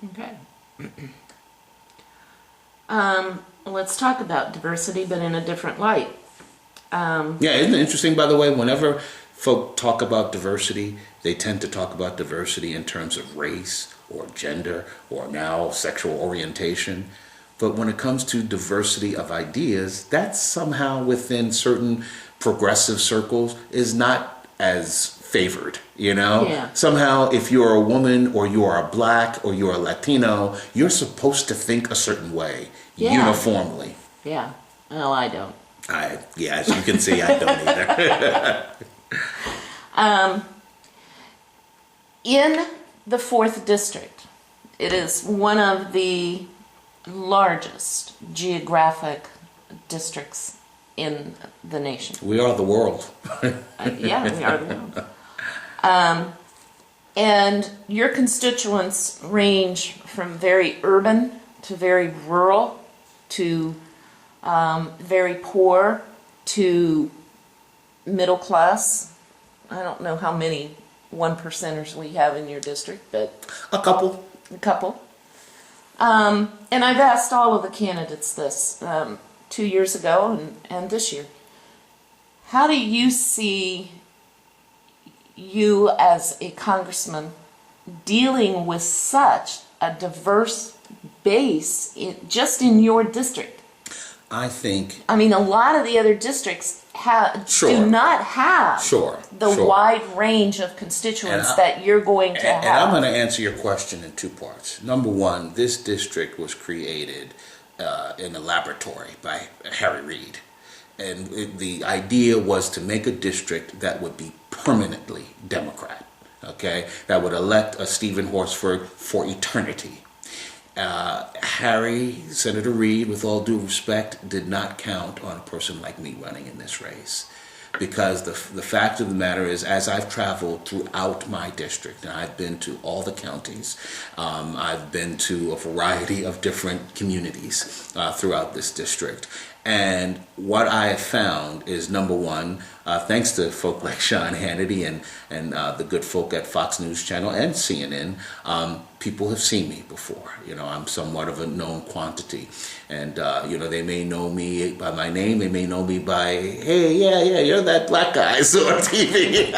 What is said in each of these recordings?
Okay. Let's talk about diversity, but in a different light. Yeah, isn't it interesting, by the way, whenever folk talk about diversity, they tend to talk about diversity in terms of race or gender or now sexual orientation. But when it comes to diversity of ideas, that's somehow within certain progressive circles is not as favored, you know? Yeah. Somehow, if you're a woman or you are a black or you're a Latino, you're supposed to think a certain way uniformly. Yeah. Well, I don't. Yeah, as you can see, I don't either. In the 4th District, it is one of the largest geographic districts in the nation. We are the world. Yeah, we are the world. And your constituents range from very urban to very rural to very poor to middle class. I don't know how many 1%ers we have in your district, but A couple. a couple. And I've asked all of the candidates this 2 years ago and this year. How do you see you as a congressman dealing with such a diverse base just in your district? I think. I mean, a lot of the other districts do not have the wide range of constituents that you're going to have. And I'm going to answer your question in 2 parts. Number one, this district was created in a laboratory by Harry Reid. And the idea was to make a district that would be permanently Democrat, okay? That would elect a Stephen Horsford for eternity. Senator Reid, with all due respect, did not count on a person like me running in this race. Because the fact of the matter is, as I've traveled throughout my district, and I've been to all the counties, I've been to a variety of different communities throughout this district. And what I have found is, number one, thanks to folk like Sean Hannity and the good folk at Fox News Channel and CNN, people have seen me before. You know, I'm somewhat of a known quantity. And, you know, they may know me by my name. They may know me by, hey, yeah, you're that black guy I saw on TV.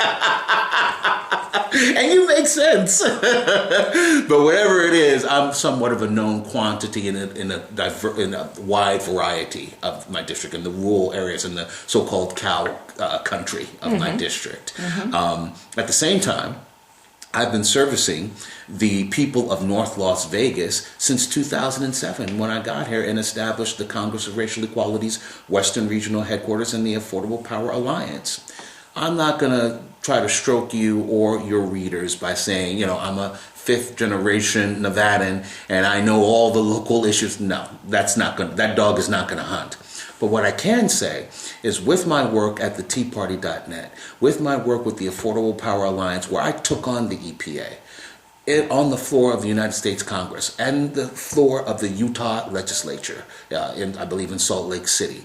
And you make sense. But whatever it is, I'm somewhat of a known quantity in a wide variety of my district, in the rural areas, in the so-called cow country of my district. At the same time, I've been servicing the people of North Las Vegas since 2007, when I got here and established the Congress of Racial Equality's Western Regional Headquarters and the Affordable Power Alliance. I'm not going to try to stroke you or your readers by saying, you know, I'm a 5th generation Nevadan and I know all the local issues. No, that dog is not going to hunt. But what I can say is, with my work at the TeaParty.net, with my work with the Affordable Power Alliance, where I took on the EPA, on the floor of the United States Congress and the floor of the Utah legislature, I believe in Salt Lake City,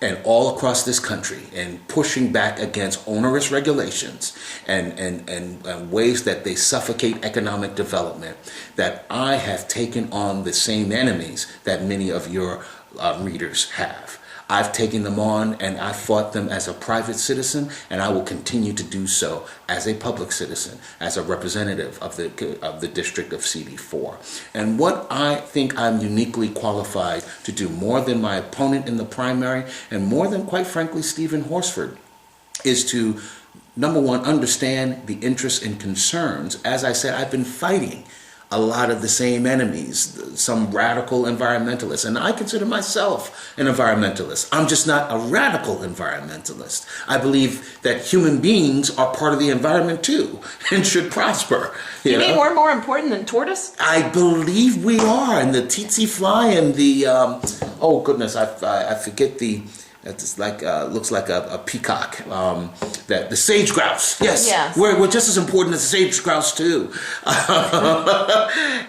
and all across this country, and pushing back against onerous regulations and ways that they suffocate economic development, that I have taken on the same enemies that many of your readers have. I've taken them on and I fought them as a private citizen, and I will continue to do so as a public citizen, as a representative of the district of CD4. And what I think I'm uniquely qualified to do, more than my opponent in the primary and more than, quite frankly, Stephen Horsford, is to, number one, understand the interests and concerns. As I said, I've been fighting a lot of the same enemies, some radical environmentalists. And I consider myself an environmentalist. I'm just not a radical environmentalist. I believe that human beings are part of the environment too and should prosper. You mean we're more important than tortoise? I believe we are. And the tsetse fly and the, oh goodness, I forget the, it's like looks like a peacock. That the sage grouse. Yes, we're just as important as the sage grouse too.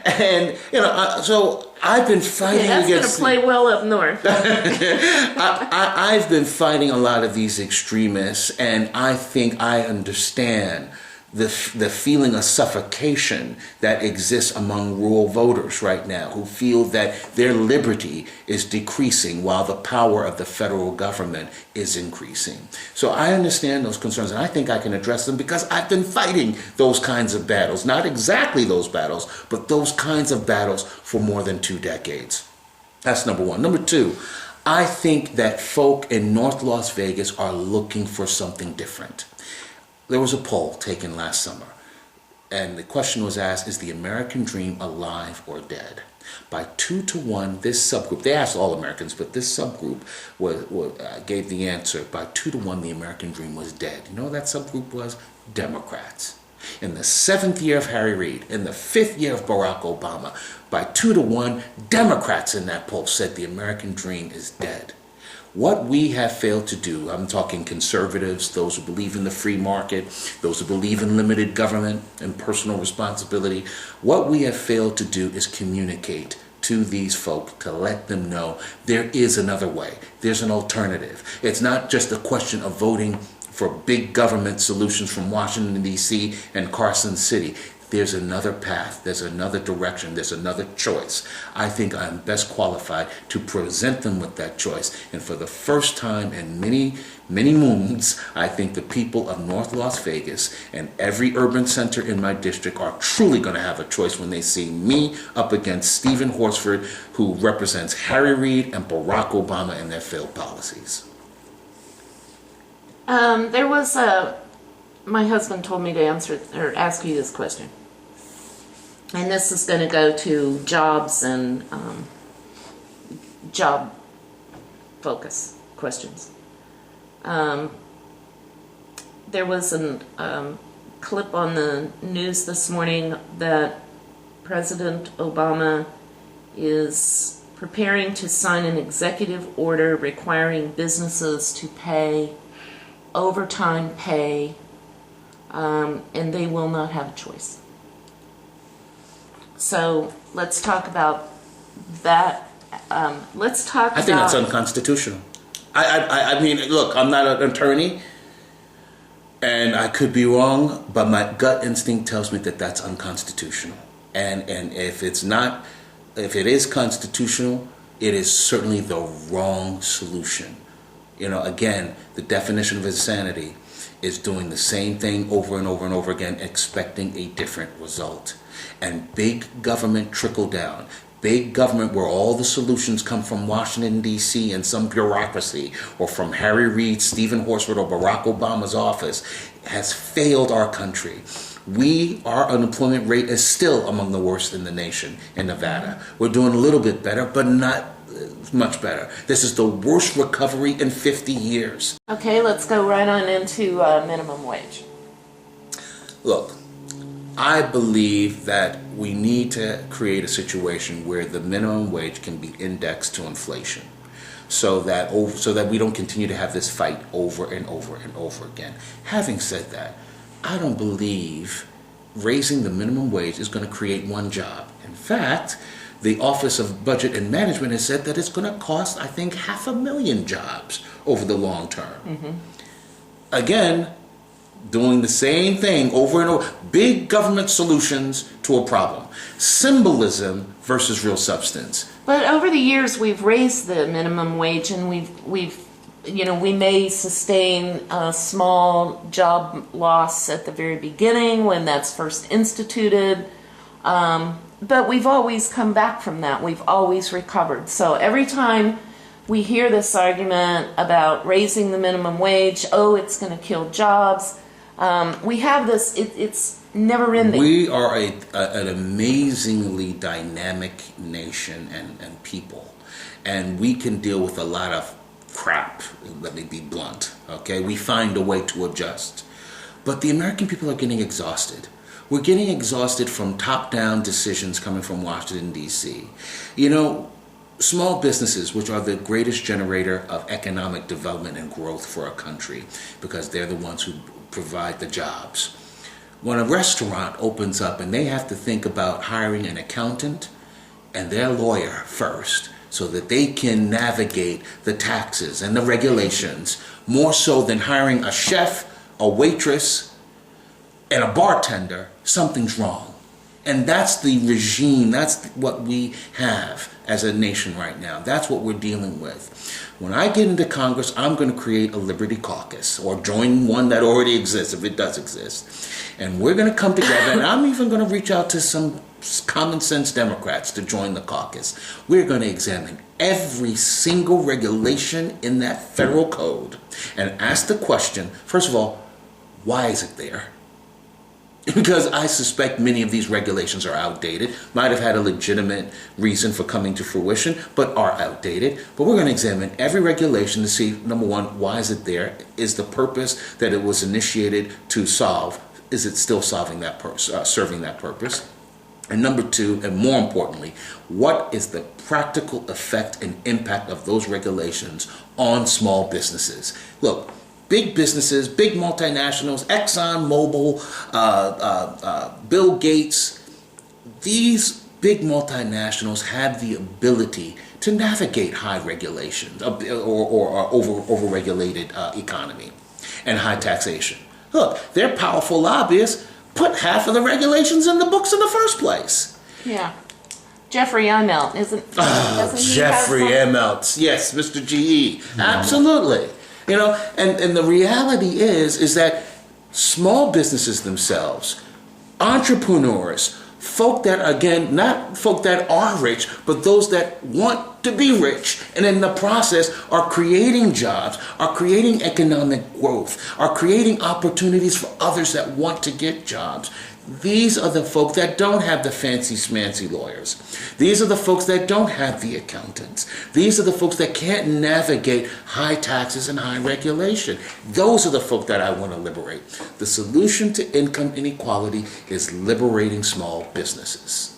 And you know, so I've been fighting that's against. That's going to play well up north. I've been fighting a lot of these extremists, and I think I understand the feeling of suffocation that exists among rural voters right now, who feel that their liberty is decreasing while the power of the federal government is increasing. So I understand those concerns, and I think I can address them because I've been fighting those kinds of battles. Not exactly those battles, but those kinds of battles for more than 2 decades. That's number one. Number two, I think that folk in North Las Vegas are looking for something different. There was a poll taken last summer, and the question was asked, is the American dream alive or dead? By 2-1, this subgroup, they asked all Americans, but this subgroup gave the answer. By 2-1, the American dream was dead. You know what that subgroup was? Democrats. In the 7th year of Harry Reid, in the 5th year of Barack Obama, by 2-1, Democrats in that poll said the American dream is dead. What we have failed to do, I'm talking conservatives, those who believe in the free market, those who believe in limited government and personal responsibility, what we have failed to do is communicate to these folk to let them know there is another way. There's an alternative. It's not just a question of voting for big government solutions from Washington, D.C. and Carson City. There's another path, there's another direction, there's another choice. I think I'm best qualified to present them with that choice. And for the first time in many, many moons, I think the people of North Las Vegas and every urban center in my district are truly going to have a choice when they see me up against Stephen Horsford, who represents Harry Reid and Barack Obama and their failed policies. My husband told me to ask you this question. And this is going to go to jobs and job focus questions. There was a clip on the news this morning that President Obama is preparing to sign an executive order requiring businesses to pay overtime pay, and they will not have a choice. So let's talk about that. I think that's unconstitutional. I mean, look, I'm not an attorney, and I could be wrong, but my gut instinct tells me that that's unconstitutional. And if it is constitutional, it is certainly the wrong solution. You know, again, the definition of insanity is doing the same thing over and over and over again, expecting a different result. And big government trickle down, big government where all the solutions come from Washington, D.C. and some bureaucracy, or from Harry Reid, Stephen Horsford, or Barack Obama's office, has failed our country. Our unemployment rate is still among the worst in the nation in Nevada. We're doing a little bit better, but not much better. This is the worst recovery in 50 years. Okay, let's go right on into minimum wage. Look, I believe that we need to create a situation where the minimum wage can be indexed to inflation, so that we don't continue to have this fight over and over and over again. Having said that, I don't believe raising the minimum wage is going to create one job. In fact, the Office of Budget and Management has said that it's going to cost, I think, 500,000 jobs over the long term. Mm-hmm. Again, doing the same thing over and over. Big government solutions to a problem. Symbolism versus real substance. But over the years, we've raised the minimum wage, and we may sustain a small job loss at the very beginning when that's first instituted. But we've always come back from that. We've always recovered. So every time we hear this argument about raising the minimum wage, it's going to kill jobs, we have this, it's never ending. We are an amazingly dynamic nation and people. And we can deal with a lot of crap, let me be blunt, okay? We find a way to adjust. But the American people are getting exhausted. We're getting exhausted from top-down decisions coming from Washington, D.C. You know, small businesses, which are the greatest generator of economic development and growth for a country, because they're the ones who provide the jobs. When a restaurant opens up and they have to think about hiring an accountant and their lawyer first, so that they can navigate the taxes and the regulations more so than hiring a chef, a waitress, and a bartender, something's wrong. And that's the regime, that's what we have as a nation right now. That's what we're dealing with. When I get into Congress, I'm going to create a Liberty Caucus, or join one that already exists, if it does exist. And we're going to come together, and I'm even going to reach out to some common sense Democrats to join the caucus. We're going to examine every single regulation in that federal code and ask the question, first of all, why is it there? Because I suspect many of these regulations are outdated, might have had a legitimate reason for coming to fruition, but are outdated. But we're going to examine every regulation to see, number one, why is it there? Is the purpose that it was initiated to solve, is it still serving that purpose? And number two, and more importantly, what is the practical effect and impact of those regulations on small businesses? Look, big businesses, big multinationals, Exxon Mobil, Bill Gates, these big multinationals have the ability to navigate high regulations or over-regulated economy and high taxation. Look, they're powerful lobbyists. Put half of the regulations in the books in the first place. Yeah. Jeffrey Immelt, doesn't he Jeffrey Immelt. Yes, Mr. GE. Absolutely. You know, and the reality is that small businesses themselves, entrepreneurs, folk that, again, not folk that are rich, but those that want to be rich, and in the process are creating jobs, are creating economic growth, are creating opportunities for others that want to get jobs. These are the folk that don't have the fancy smancy lawyers. These are the folks that don't have the accountants. These are the folks that can't navigate high taxes and high regulation. Those are the folk that I want to liberate. The solution to income inequality is liberating small businesses.